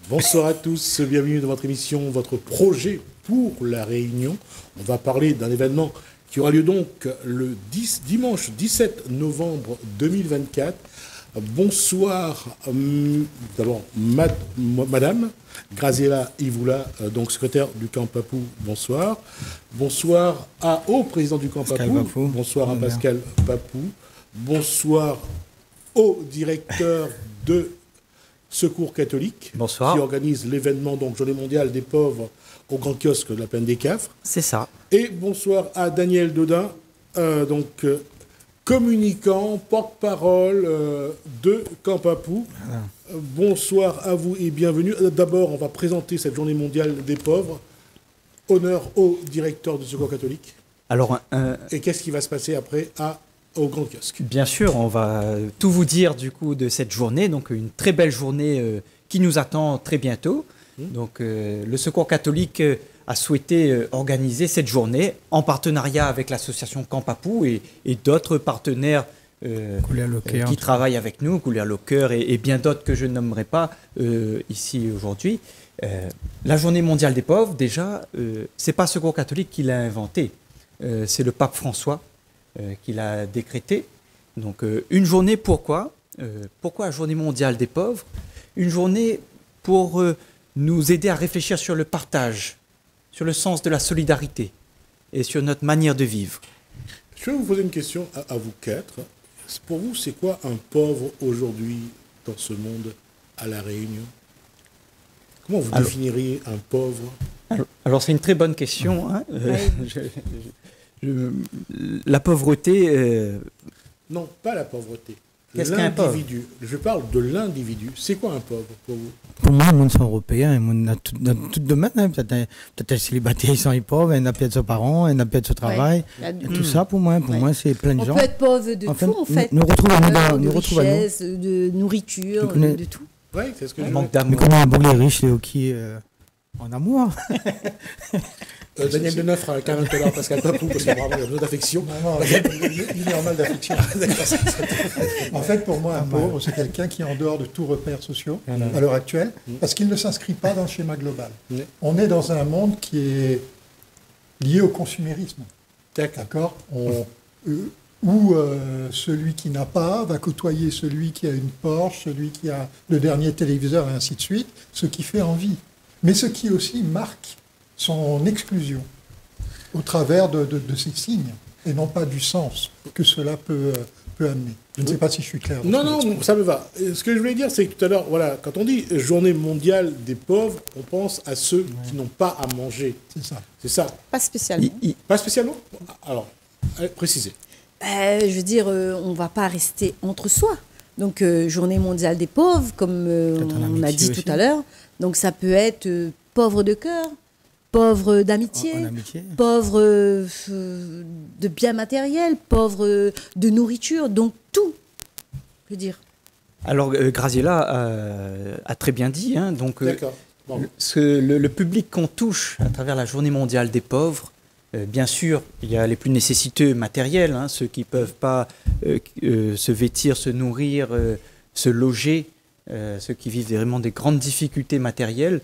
Bonsoir à tous, bienvenue dans votre émission, votre projet pour la Réunion. On va parler d'un événement qui aura lieu donc le dimanche 17 novembre 2024. Bonsoir, d'abord Madame Graziella Ivoula, donc secrétaire du Camp Papou, bonsoir. Bonsoir au président du Camp Papou, bonsoir à Pascal Papou. Bonsoir au directeur de Secours catholique, bonsoir, qui organise l'événement donc Journée mondiale des pauvres au Grand Kiosque de la Plaine des Cafres. C'est ça. Et bonsoir à Daniel Dodin, communicant, porte-parole de Camp Papou. Voilà. Bonsoir à vous et bienvenue. D'abord, on va présenter cette Journée mondiale des pauvres. Honneur au directeur de Secours catholique. Alors, et qu'est-ce qui va se passer après au Grand Kiosque? Bien sûr, on va tout vous dire du coup de cette journée, donc une très belle journée qui nous attend très bientôt. Donc le Secours catholique a souhaité organiser cette journée en partenariat avec l'association Camp Papou et d'autres partenaires qui travaillent avec nous, Couleur le Cœur et bien d'autres que je ne nommerai pas ici aujourd'hui. La Journée mondiale des pauvres, déjà, c'est pas Secours catholique qui l'a inventé, c'est le pape François qu'il a décrété. Donc une journée, pourquoi la journée mondiale des pauvres? Une journée pour nous aider à réfléchir sur le partage, sur le sens de la solidarité et sur notre manière de vivre. Je vais vous poser une question à vous quatre. Pour vous, c'est quoi un pauvre aujourd'hui dans ce monde à La Réunion? Comment vous définiriez un pauvre? Alors c'est une très bonne question. Hein. La pauvreté... Non, pas la pauvreté. Qu'est-ce qu'un pauvre? Je parle de l'individu. C'est quoi un pauvre pour vous? Pour moi, le monde sont européen. On a tout domaine. Hein. Peut-être un célibataire, ils sont pauvres. Il n'a pas de ses parents, il n'a pas de son travail. Tout ça, pour moi, c'est plein de gens. On peut être pauvre de tout, en fait. Nous retrouvons de richesse, de nourriture, de tout. Oui, c'est ce que je manque d'amour. Mais comment un les riches, les qui en amour. Daniel Deneuf fera un câlin tout à l'heure, Pascal Papou, parce qu'il y a vraiment besoin d'affection. Non, il est en mal d'affection. En fait, pour moi, un pauvre, c'est quelqu'un qui est en dehors de tout repère social à l'heure actuelle, parce qu'il ne s'inscrit pas dans le schéma global. On est dans un monde qui est lié au consumérisme. D'accord. Où celui qui n'a pas va côtoyer celui qui a une Porsche, celui qui a le dernier téléviseur, et ainsi de suite, ce qui fait envie. Mais ce qui aussi marque son exclusion au travers de ces signes, et non pas du sens que cela peut amener. Je ne sais pas si je suis clair. Non, ça me va. Ce que je voulais dire, c'est que tout à l'heure, voilà, quand on dit Journée mondiale des pauvres, on pense à ceux qui n'ont pas à manger. C'est ça. C'est ça. Pas spécialement. Pas spécialement? Alors, précisez. Je veux dire, on ne va pas rester entre soi. Donc, Journée mondiale des pauvres, comme on a dit tout à l'heure. Donc, ça peut être pauvre de cœur, pauvre d'amitié, pauvre de biens matériels, pauvre de nourriture, donc tout, je veux dire. Alors, Graziella a très bien dit. Hein, donc, bon. le public qu'on touche à travers la Journée mondiale des pauvres, bien sûr, il y a les plus nécessiteux matériels, hein, ceux qui ne peuvent pas se vêtir, se nourrir, se loger, ceux qui vivent vraiment des grandes difficultés matérielles,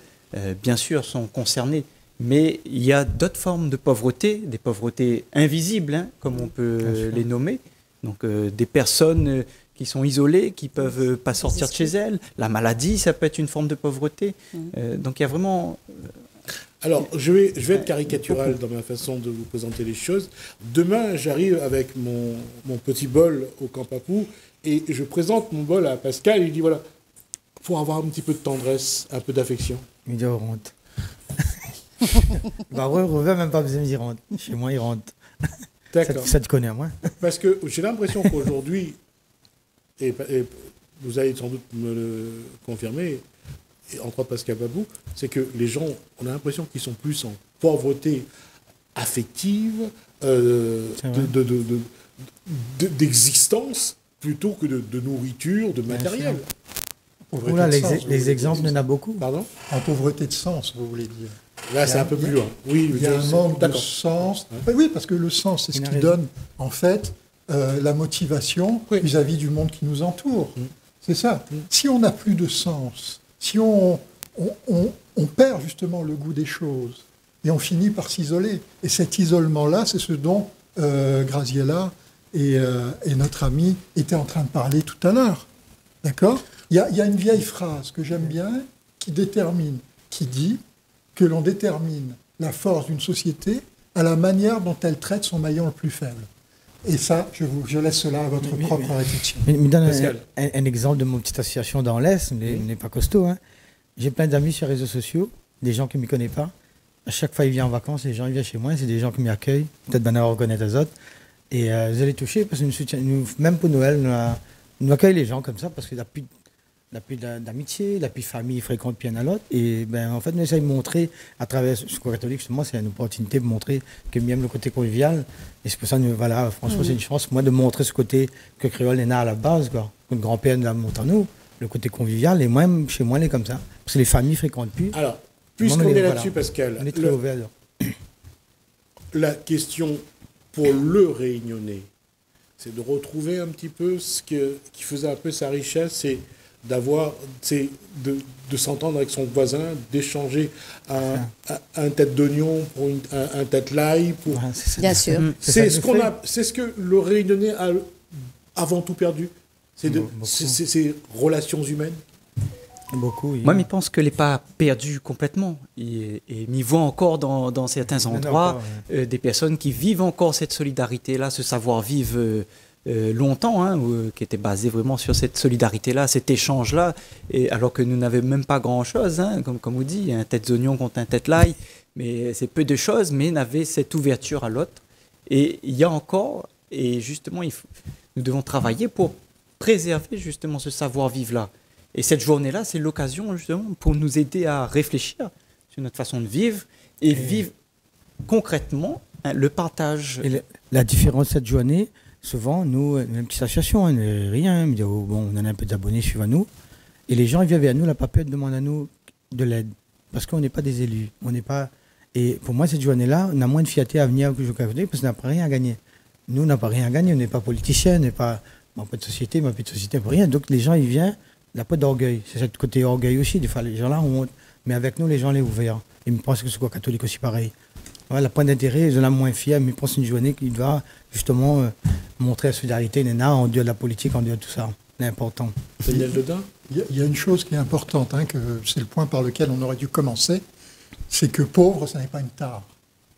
bien sûr, sont concernés. Mais il y a d'autres formes de pauvreté, des pauvretés invisibles, hein, comme on peut les nommer. Donc des personnes qui sont isolées, qui ne peuvent pas sortir de chez elles. La maladie, ça peut être une forme de pauvreté. Donc il y a vraiment... Alors, je vais être caricatural dans ma façon de vous présenter les choses. Demain, j'arrive avec mon petit bol au Camp Papou et je présente mon bol à Pascal. Il dit, voilà, pour avoir un petit peu de tendresse, un peu d'affection. Il dit, rentre. Bah, Revers, même pas besoin de dire rentre. Chez moi, il rentre. D'accord. Ça te connaît, moi. Parce que j'ai l'impression qu'aujourd'hui, et vous allez sans doute me le confirmer, et entre autres Pascal Papou, c'est que les gens, on a l'impression qu'ils sont plus en pauvreté affective, d'existence, plutôt que de nourriture, de matériel. Oula, les exemples, il y en a beaucoup. Pardon? En pauvreté de sens, vous voulez dire. Là, c'est un peu plus loin. Oui, il y a un manque de sens. Oui, parce que le sens, c'est ce qui donne, en fait, la motivation vis-à-vis du monde qui nous entoure. C'est ça. Si on n'a plus de sens, si on on perd justement le goût des choses et on finit par s'isoler. Et cet isolement-là, c'est ce dont Graziella et notre ami étaient en train de parler tout à l'heure. D'accord ? Il y a une vieille phrase que j'aime bien qui dit que l'on détermine la force d'une société à la manière dont elle traite son maillon le plus faible. Et ça, je laisse cela à votre propre réflexion. Mais donne un exemple de mon petite association dans l'Est, n'est pas costaud. Hein. J'ai plein d'amis sur les réseaux sociaux, des gens qui ne me connaissent pas. À chaque fois, ils viennent en vacances, les gens ils viennent chez moi, c'est des gens qui m'accueillent. Peut-être Bana reconnaître les autres. Et vous allez toucher, parce que même pour Noël, nous accueillons les gens comme ça, parce qu'il n'y a plus d'amitié, la plus famille fréquente bien à l'autre. Et en fait, nous essayons de montrer, à travers ce Secours catholique, justement, c'est une opportunité de montrer que même le côté convivial, et c'est pour ça, voilà, franchement, c'est une chance, moi, de montrer ce côté que créole est né à la base, quoi. Le grand-père nous l'a montré à nous, le côté convivial, et moi, chez moi, elle est comme ça. Parce que les familles fréquentent plus. Alors, puisqu'on est là-dessus, Pascal, on est très ouvert. La question pour le Réunionnais, c'est de retrouver un petit peu ce qui faisait un peu sa richesse, c'est de s'entendre avec son voisin, d'échanger un tête d'oignon pour un tête l'ail. Bien sûr. C'est ce que le Réunionnais a avant tout perdu. C'est ces relations humaines. Beaucoup. Oui. Moi, je pense que n'est pas perdu complètement. Et m'y voit encore dans certains endroits des personnes qui vivent encore cette solidarité-là, ce savoir-vivre longtemps, qui était basé vraiment sur cette solidarité-là, cet échange-là, et alors que nous n'avions même pas grand-chose, comme vous dites, un tête d'oignon contre un tête l'ail, mais c'est peu de choses, mais on avait cette ouverture à l'autre. Et il y a encore, et justement, nous devons travailler pour préserver justement ce savoir-vivre-là. Et cette journée-là, c'est l'occasion justement pour nous aider à réfléchir sur notre façon de vivre et vivre concrètement le partage. Et la différence de cette journée, souvent, nous, une petite association, rien, on en a un peu d'abonnés suivant nous, et les gens ils viennent vers nous, la papette demande à nous de l'aide, parce qu'on n'est pas des élus, on n'est pas. Et pour moi, cette journée-là, on a moins de fierté à venir que je parce qu'on n'a pas rien à gagner. Nous, on n'a pas rien à gagner, on n'est pas politiciens, on n'est pas de société, pour rien. Donc les gens, ils viennent. Il n'y a pas d'orgueil. C'est ce côté orgueil aussi. Des fois, les gens là ont honte. Mais avec nous, les gens les ouverts. Et je pense que c'est quoi catholique aussi pareil. Voilà, point d'intérêt, ils en ont moins fiers. Mais je pense que c'est une journée qui doit justement montrer la solidarité, en dehors de la politique, en dehors de tout ça. C'est important. Daniel Dedin ? Il y a une chose qui est importante, que c'est le point par lequel on aurait dû commencer. C'est que pauvre, ça n'est pas une tare.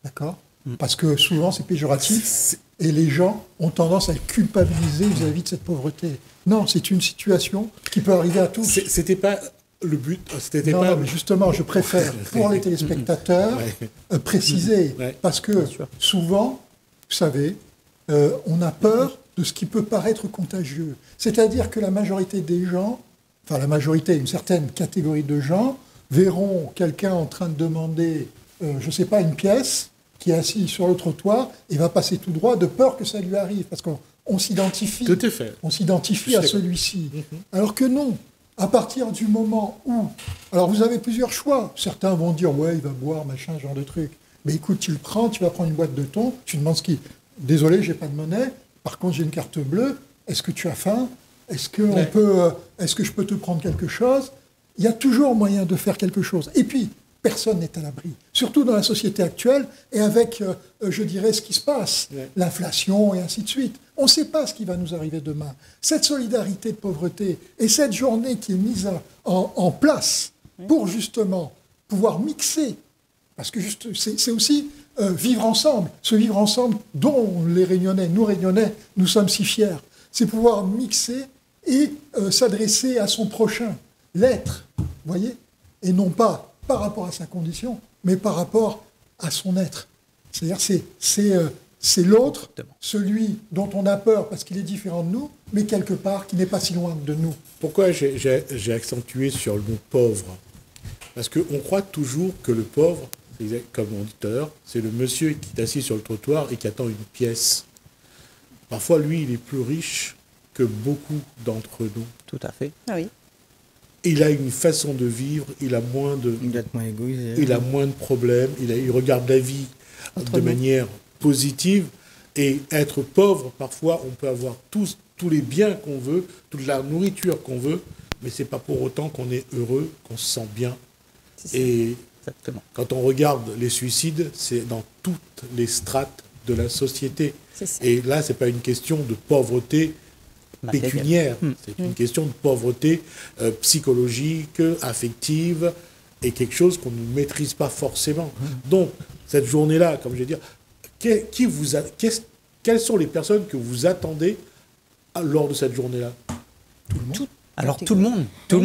D'accord ? Parce que souvent, c'est péjoratif. Et les gens ont tendance à être culpabilisés vis-à-vis de cette pauvreté. Non, c'est une situation qui peut arriver à tous. C'était pas le but. Non, mais justement, je préfère, pour les téléspectateurs, préciser. Parce que souvent, vous savez, on a peur de ce qui peut paraître contagieux. C'est-à-dire que la majorité des gens, enfin la majorité, une certaine catégorie de gens, verront quelqu'un en train de demander, je ne sais pas, une pièce, qui est assis sur le trottoir et va passer tout droit de peur que ça lui arrive. Parce qu'on s'identifie. Tout à fait. On s'identifie à celui-ci. Alors que non, à partir du moment où... Alors vous avez plusieurs choix. Certains vont dire, ouais, il va boire, machin, genre de truc. Mais écoute, tu le prends, tu vas prendre une boîte de thon, tu demandes ce qui... Désolé, j'ai pas de monnaie. Par contre, j'ai une carte bleue. Est-ce que tu as faim ? Est-ce que je peux te prendre quelque chose ? Il y a toujours moyen de faire quelque chose. Et puis, personne n'est à l'abri. Surtout dans la société actuelle et avec, je dirais, ce qui se passe, l'inflation et ainsi de suite. On ne sait pas ce qui va nous arriver demain. Cette solidarité de pauvreté et cette journée qui est mise en place pour justement pouvoir mixer, parce que c'est aussi vivre ensemble, ce vivre ensemble dont les Réunionnais, nous sommes si fiers. C'est pouvoir mixer et s'adresser à son prochain, l'être, vous voyez, et non pas par rapport à sa condition, mais par rapport à son être. C'est-à-dire c'est l'autre, celui dont on a peur parce qu'il est différent de nous, mais quelque part qui n'est pas si loin de nous. Pourquoi j'ai accentué sur le mot pauvre ? Parce qu'on croit toujours que le pauvre, comme on dit tout à l'heure, c'est le monsieur qui est assis sur le trottoir et qui attend une pièce. Parfois, lui, il est plus riche que beaucoup d'entre nous. Tout à fait. Ah oui. Il a une façon de vivre, il a moins de problèmes, il regarde la vie de manière positive. Et être pauvre, parfois, on peut avoir tous les biens qu'on veut, toute la nourriture qu'on veut, mais ce n'est pas pour autant qu'on est heureux, qu'on se sent bien Et Exactement. quand on regarde les suicides, c'est dans toutes les strates de la société. Et là, ce n'est pas une question de pauvreté pécuniaire, c'est une question de pauvreté psychologique, affective, et quelque chose qu'on ne maîtrise pas forcément. Donc, cette journée-là, comme je vais dire, quelles sont les personnes que vous attendez lors de cette journée-là? Tout le monde. Alors tout le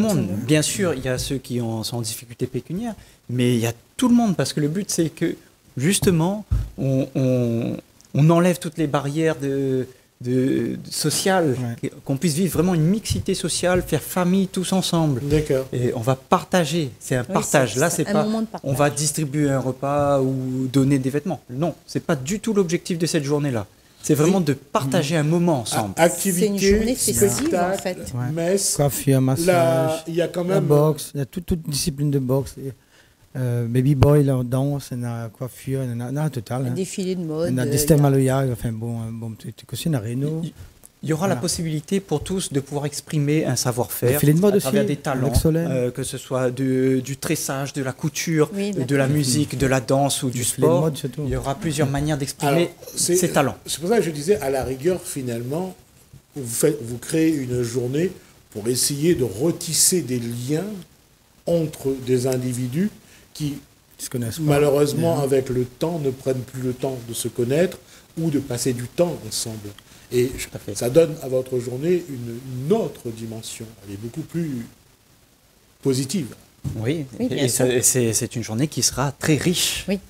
monde. Bien sûr, il y a ceux qui sont en difficulté pécuniaire, mais il y a tout le monde, parce que le but, c'est que, justement, on enlève toutes les barrières sociales, qu'on puisse vivre vraiment une mixité sociale, faire famille tous ensemble. D'accord. Et on va partager, c'est un partage. Là, c'est pas on va distribuer un repas ou donner des vêtements. Non, c'est pas du tout l'objectif de cette journée-là. C'est vraiment de partager un moment ensemble. C'est une journée festive, en fait. Messe, coiffure, massage, il y a quand même la boxe, il y a toute discipline de boxe. Baby boy, là, on danse, on a coiffure, on a un total. Un défilé de mode. On a des systèmes à l'œil, enfin bon petit costume à Renault. Il y aura la possibilité pour tous de pouvoir exprimer un savoir-faire à travers des talents, que ce soit du tressage, de la couture, de la musique, de la danse ou du sport. Il y aura plusieurs manières d'exprimer ces talents. C'est pour ça que je disais, à la rigueur, finalement, vous créez une journée pour essayer de retisser des liens entre des individus qui, malheureusement, avec le temps, ne prennent plus le temps de se connaître ou de passer du temps ensemble. Et ça donne à votre journée une autre dimension. Elle est beaucoup plus positive. Oui, et c'est une journée qui sera très riche. Oui.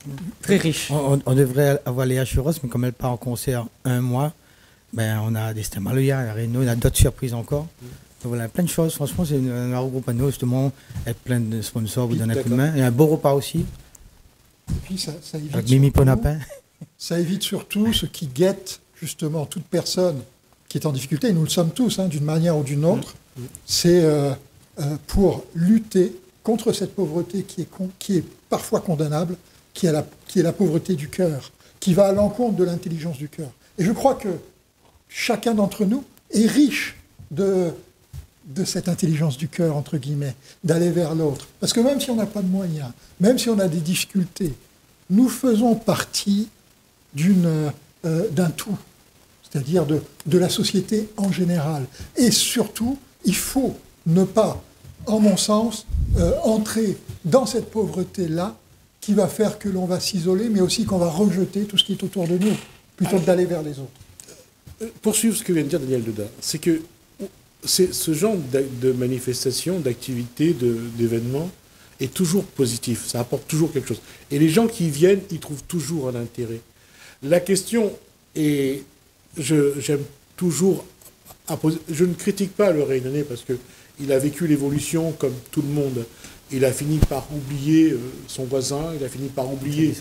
Très riche. On devrait avoir les Churros, mais comme elle part en concert un mois, on a des systèmes à l'œil, à Renault, on a d'autres surprises encore. Donc voilà, plein de choses. Franchement, c'est un groupe à nous, justement, avec plein de sponsors, vous donnez un coup de main. Il y a un beau repas aussi. Et puis ça évite avec Mimi Ponapin. Ça évite surtout ce qui guette justement toute personne qui est en difficulté, et nous le sommes tous, d'une manière ou d'une autre, c'est pour lutter contre cette pauvreté qui est parfois condamnable, qui est la pauvreté du cœur, qui va à l'encontre de l'intelligence du cœur. Et je crois que chacun d'entre nous est riche de cette intelligence du cœur, entre guillemets, d'aller vers l'autre. Parce que même si on n'a pas de moyens, même si on a des difficultés, nous faisons partie d'un tout, c'est-à-dire de la société en général. Et surtout, il faut ne pas, en mon sens, entrer dans cette pauvreté-là qui va faire que l'on va s'isoler, mais aussi qu'on va rejeter tout ce qui est autour de nous, plutôt que d'aller vers les autres. Poursuivre ce que vient de dire Daniel Dedain, c'est que ce genre de manifestation, d'activité, d'événement est toujours positif, ça apporte toujours quelque chose. Et les gens qui y viennent, ils trouvent toujours un intérêt. La question est, j'aime toujours, je ne critique pas le Réunionnais parce qu'il a vécu l'évolution comme tout le monde. Il a fini par oublier son voisin, il a fini par oublier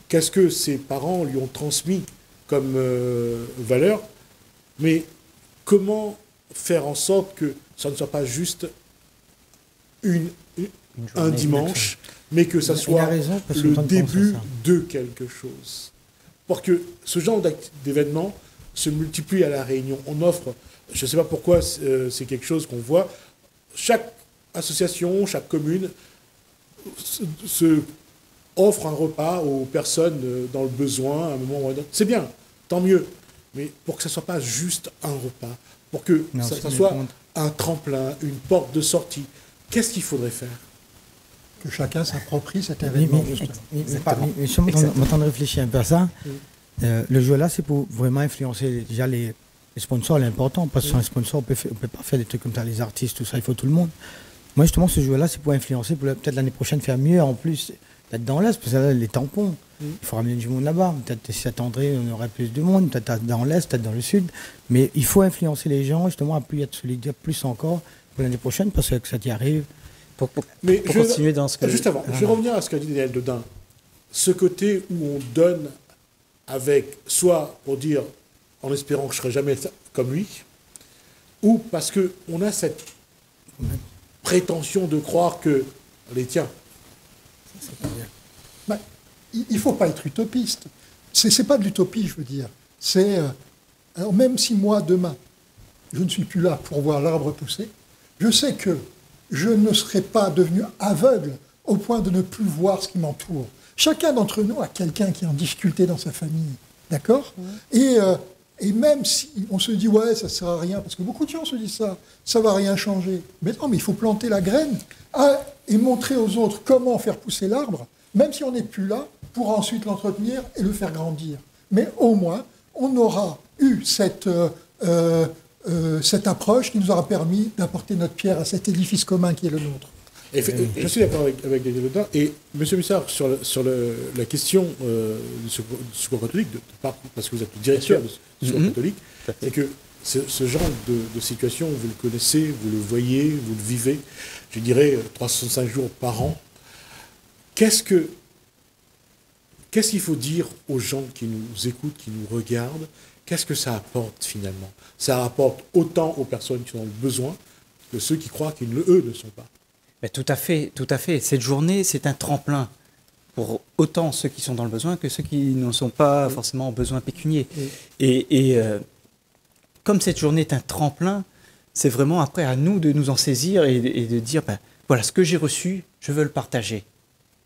qu'est-ce que ses parents lui ont transmis comme valeur, mais comment faire en sorte que ça ne soit pas juste un dimanche, mais que ça soit le début de quelque chose. Pour que ce genre d'événement se multiplie à La Réunion. On offre, je ne sais pas pourquoi c'est quelque chose qu'on voit, chaque association, chaque commune se offre un repas aux personnes dans le besoin à un moment ou à un autre. C'est bien, tant mieux. Mais pour que ça ne soit pas juste un repas, pour que ça soit un tremplin, une porte de sortie, qu'est-ce qu'il faudrait faire? Que chacun s'approprie cet événement. Mais je suis en train de réfléchir un peu à ça. Le jeu là, c'est pour vraiment influencer déjà les sponsors, l'important, parce que sans les sponsors, on ne peut pas faire des trucs comme ça, les artistes, tout ça, il faut tout le monde. Moi, justement, ce jeu là, c'est pour influencer, pour peut-être l'année prochaine faire mieux, en plus, peut-être dans l'Est, parce que là, les tampons, il faut ramener du monde là-bas. Peut-être si ça tendrait, on aurait plus de monde, peut-être dans l'Est, peut-être dans le Sud. Mais il faut influencer les gens, justement, à plus être solidaire, plus encore, pour l'année prochaine, parce que ça y arrive. Pour continuer dans ce que... Juste avant, je vais revenir à ce qu'a dit Daniel Dedain. Ce côté où on donne avec, soit pour dire, en espérant que je ne serai jamais comme lui, ou parce qu'on a cette prétention de croire que, allez, tiens. Il ne faut pas être utopiste. Ce n'est pas de l'utopie, je veux dire. Même si moi, demain, je ne suis plus là pour voir l'arbre pousser, je sais que je ne serai pas devenu aveugle au point de ne plus voir ce qui m'entoure. Chacun d'entre nous a quelqu'un qui est en difficulté dans sa famille, d'accord ? Et même si on se dit, ouais, ça ne sert à rien, parce que beaucoup de gens se disent ça ne va rien changer. Mais non, mais il faut planter la graine et montrer aux autres comment faire pousser l'arbre, même si on n'est plus là, pour ensuite l'entretenir et le faire grandir. Mais au moins, on aura eu cette approche qui nous aura permis d'apporter notre pierre à cet édifice commun qui est le nôtre. Je suis d'accord avec Daniel Audin. Et M. Mussard, sur la question du Secours catholique, parce que vous êtes le directeur du Secours catholique, c'est que ce genre de situation, vous le connaissez, vous le voyez, vous le vivez, je dirais 365 jours par an. Qu'est-ce qu'il faut dire aux gens qui nous écoutent, qui nous regardent? Qu'est-ce que ça apporte finalement? Ça apporte autant aux personnes qui ont le besoin que ceux qui croient qu'ils, eux, ne sont pas. Mais tout à fait, tout à fait. Cette journée, c'est un tremplin pour autant ceux qui sont dans le besoin que ceux qui n'en sont pas forcément en besoin pécunier. Et comme cette journée est un tremplin, c'est vraiment après à nous de nous en saisir et de dire, ben, voilà, ce que j'ai reçu, je veux le partager.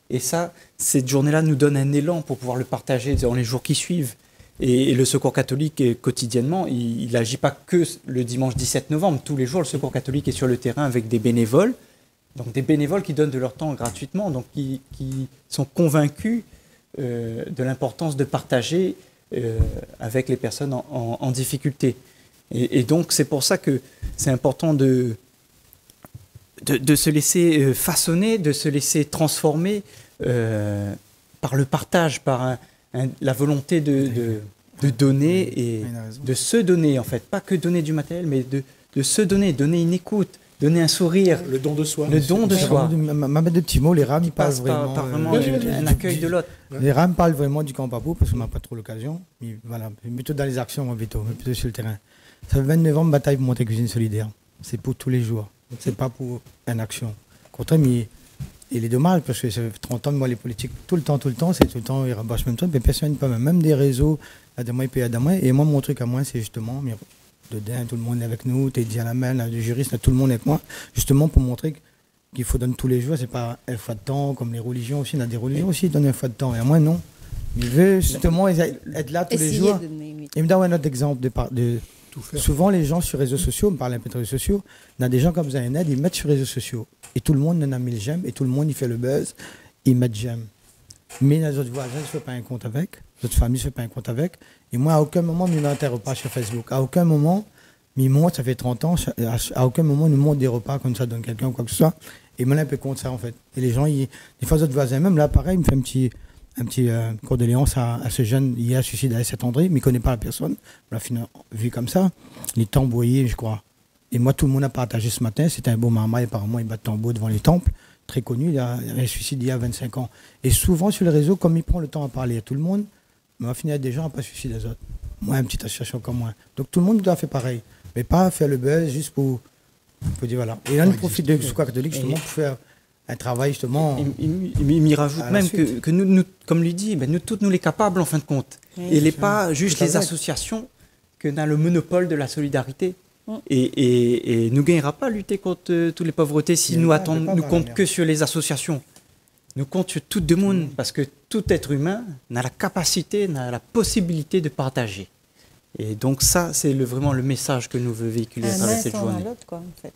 Et ça, cette journée-là nous donne un élan pour pouvoir le partager dans les jours qui suivent. Et le Secours catholique, quotidiennement, il n'agit pas que le dimanche 17 novembre. Tous les jours, le Secours catholique est sur le terrain avec des bénévoles. Donc des bénévoles qui donnent de leur temps gratuitement, donc qui sont convaincus de l'importance de partager avec les personnes en difficulté. Et donc c'est pour ça que c'est important de se laisser façonner, de se laisser transformer par le partage, par la volonté de donner et de se donner en fait. Pas que donner du matériel, mais de se donner, donner une écoute. Donner un sourire. Le don de soi. Le don de soi. Ma bête de petits mots, les rames parlent vraiment... Par vraiment un accueil de l'autre. Les rames parlent vraiment du camp Papou, parce qu'on n'a pas trop l'occasion. Mais voilà, plutôt dans les actions, plutôt sur le terrain. Ça fait 29 ans, bataille pour monter cuisine solidaire. C'est pour tous les jours. C'est pas pour une action. Au contraire, mais il est dommage, parce que ça fait 30 ans, moi, les politiques, tout le temps, c'est tout le temps, ils rabâchent même temps, mais personne ne peut même des réseaux, à des mois, et à des mois. Et moi, mon truc à moi, c'est justement... Dedans, tout le monde est avec nous, t'es dit à la main, le juriste, tout le monde est avec moi, justement pour montrer qu'il faut donner tous les jours, c'est pas une fois de temps, comme les religions aussi, on a des religions aussi, donnent une fois de temps, et moi non. Il veut justement être là tous les jours. Il me donne un autre exemple souvent les gens sur les réseaux sociaux, on me parle un peu de réseaux sociaux, on a des gens comme vous avez une aide, ils mettent sur les réseaux sociaux, et tout le monde en a mis le j'aime, et tout le monde il fait le buzz, ils mettent j'aime. Mais les autres voisins ne se font pas un compte avec, notre famille ne se fait pas un compte avec. Et moi, à aucun moment, je ne m'intéresse pas sur Facebook. À aucun moment, il montre, ça fait 30 ans, à aucun moment, il nous montre des repas comme ça donne quelqu'un ou quoi que ce soit. Et moi, un peu contre ça, en fait. Et les gens, des fois, d'autres voisins, même là, pareil, il me fait un petit condoléance à ce jeune, il a suicidé à Saint-André, mais il ne connaît pas la personne. On l'a vu comme ça. Il est tambouré, je crois. Et moi, tout le monde a partagé ce matin. C'était un beau marmaille, apparemment, il bat de tambour devant les temples. Très connu, il a un suicide il y a 25 ans. Et souvent, sur les réseaux, comme il prend le temps à parler à tout le monde, on va finir avec des gens à ne pas suicider les autres. Moi, une petite association comme moi. Donc tout le monde doit faire pareil. Mais pas faire le buzz juste pour dire voilà. Et là, on profite de Secours catholique justement pour faire un travail justement. Il m'y rajoute même que nous, comme lui dit, nous tous nous les capables en fin de compte. Et il n'est pas juste les associations que dans le monopole de la solidarité. Et nous ne gagnera pas à lutter contre toutes les pauvretés si nous comptons que sur les associations. Nous comptons sur tout le monde parce que tout être humain a la capacité, a la possibilité de partager. Et donc ça, c'est vraiment le message que nous voulons véhiculer à travers cette journée.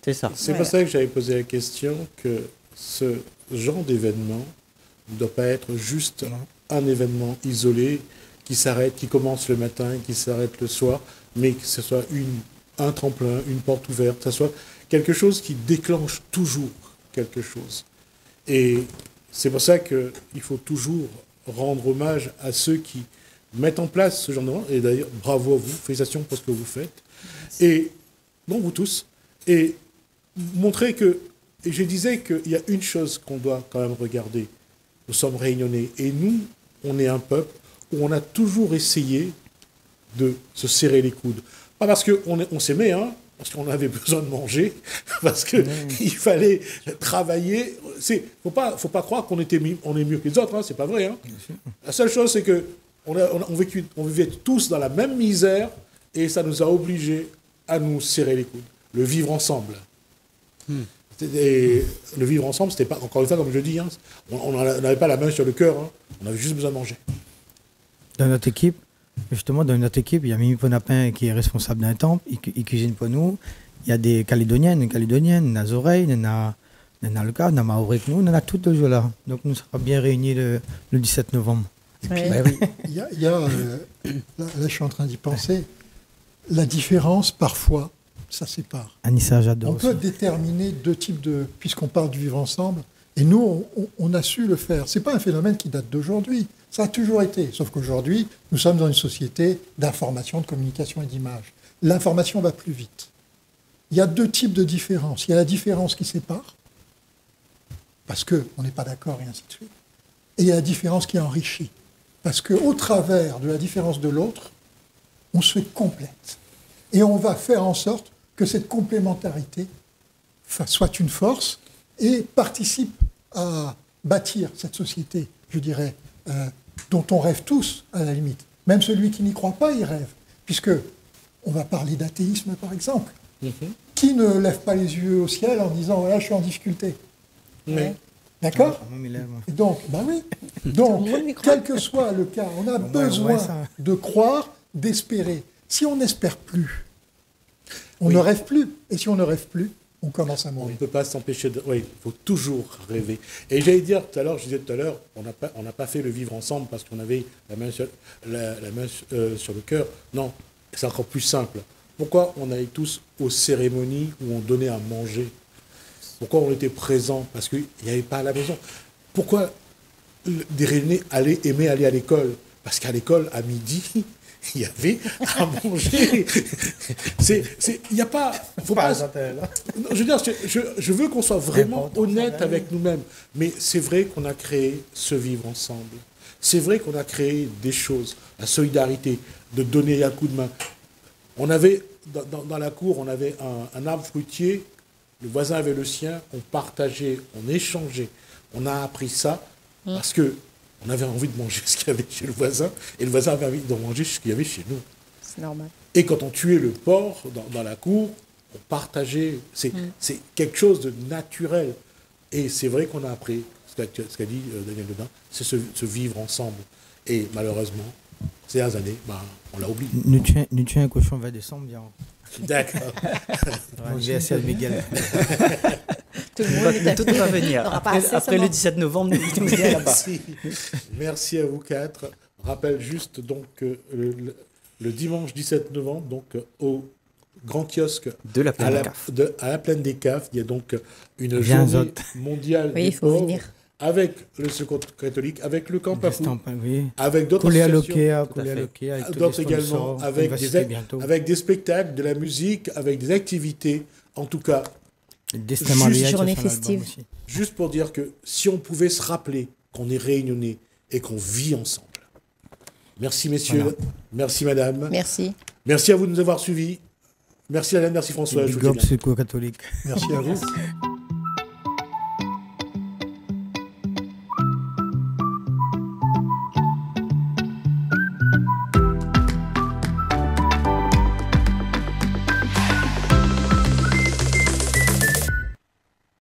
C'est ça. C'est pour ça que j'avais posé la question que ce genre d'événement ne doit pas être juste un événement isolé qui s'arrête, qui commence le matin, qui s'arrête le soir, mais que ce soit un tremplin, une porte ouverte, que ce soit quelque chose qui déclenche toujours quelque chose. Et c'est pour ça qu'il faut toujours rendre hommage à ceux qui mettent en place ce genre d'événement. Et d'ailleurs, bravo à vous, félicitations pour ce que vous faites. Et, bon, vous tous. Et montrer que, et je disais qu'il y a une chose qu'on doit quand même regarder. Nous sommes réunionnais. Et nous, on est un peuple où on a toujours essayé de se serrer les coudes. Pas parce qu'on s'aimait, hein, parce qu'on avait besoin de manger, parce qu'il fallait travailler. Faut pas croire qu'on est mieux que les autres, hein, c'est pas vrai. Hein. La seule chose, c'est qu'on vivait tous dans la même misère et ça nous a obligés à nous serrer les coudes, le vivre ensemble. Le vivre ensemble, c'était pas, encore une fois, comme je dis, hein, on n'avait pas la main sur le cœur, hein, on avait juste besoin de manger. Dans notre équipe, il y a Mimi Ponapin qui est responsable d'un temple, il cuisine pour nous. Il y a des Calédoniennes, il y en a Zoreille, il y en a le cas, il y en a Maoré que nous, on en a toutes le jour là. Donc nous serons bien réunis le 17 novembre. Ouais. Ben oui. Il y a là, je suis en train d'y penser, la différence, parfois, ça sépare. Anissa, j'adore. On peut déterminer deux types de... Puisqu'on parle du vivre ensemble, et nous, on a su le faire. Ce n'est pas un phénomène qui date d'aujourd'hui. Ça a toujours été. Sauf qu'aujourd'hui, nous sommes dans une société d'information, de communication et d'image. L'information va plus vite. Il y a deux types de différences. Il y a la différence qui sépare, parce qu'on n'est pas d'accord et ainsi de suite. Et il y a la différence qui enrichit. Parce qu'au travers de la différence de l'autre, on se complète. Et on va faire en sorte que cette complémentarité soit une force et participe à bâtir cette société, je dirais, dont on rêve tous, à la limite. Même celui qui n'y croit pas, il rêve. Puisque on va parler d'athéisme, par exemple. Qui ne lève pas les yeux au ciel en disant « voilà, je suis en difficulté ». D'accord ? Et donc, oui. Donc, quel que soit le cas, on a besoin de croire, d'espérer. Si on n'espère plus, on ne rêve plus. Et si on ne rêve plus, on commence à On mourir. ne peut pas s'empêcher de... Oui, il faut toujours rêver. Et je disais tout à l'heure, on n'a pas fait le vivre ensemble parce qu'on avait la main sur le cœur. Non, c'est encore plus simple. Pourquoi on allait tous aux cérémonies où on donnait à manger ? Pourquoi on était présents ? Parce qu'il n'y avait pas à la maison. Pourquoi des Rennais aimaient aller à l'école ? Parce qu'à l'école, à midi, il y avait à manger. Il n'y a pas... Faut pas je veux dire, je veux qu'on soit vraiment honnête avec nous-mêmes. Mais c'est vrai qu'on a créé ce vivre ensemble. C'est vrai qu'on a créé des choses. La solidarité, de donner un coup de main. On avait, dans la cour, on avait un arbre fruitier. Le voisin avait le sien. On partageait, on échangeait. On a appris ça parce que on avait envie de manger ce qu'il y avait chez le voisin, et le voisin avait envie de manger ce qu'il y avait chez nous. C'est normal. Et quand on tuait le porc dans la cour, on partageait. C'est quelque chose de naturel. Et c'est vrai qu'on a appris, ce qu'a dit Daniel Dedin, c'est ce vivre ensemble. Et malheureusement, ces dernières années, on l'a oublié. Nous tuons un cochon 20 décembre, bien. D'accord. J'ai assez de Miguel. Tout va venir. Après le 17 novembre, nous sommes là-bas. Merci à vous quatre. Je rappelle juste donc le dimanche 17 novembre, donc au grand kiosque de la Plaine des Caves. À la Plaine des Caves, il y a donc une journée mondiale des pauvres avec le Secours catholique, avec le Camp Papou, avec d'autres associations, d'autres également, avec des spectacles, de la musique, avec des activités, en tout cas. Journée festive. Juste pour dire que si on pouvait se rappeler qu'on est réunionnais et qu'on vit ensemble. Merci messieurs, voilà. Merci madame. Merci. Merci à vous de nous avoir suivis. Merci Alain, merci François. Big up Secours catholique. Merci à vous.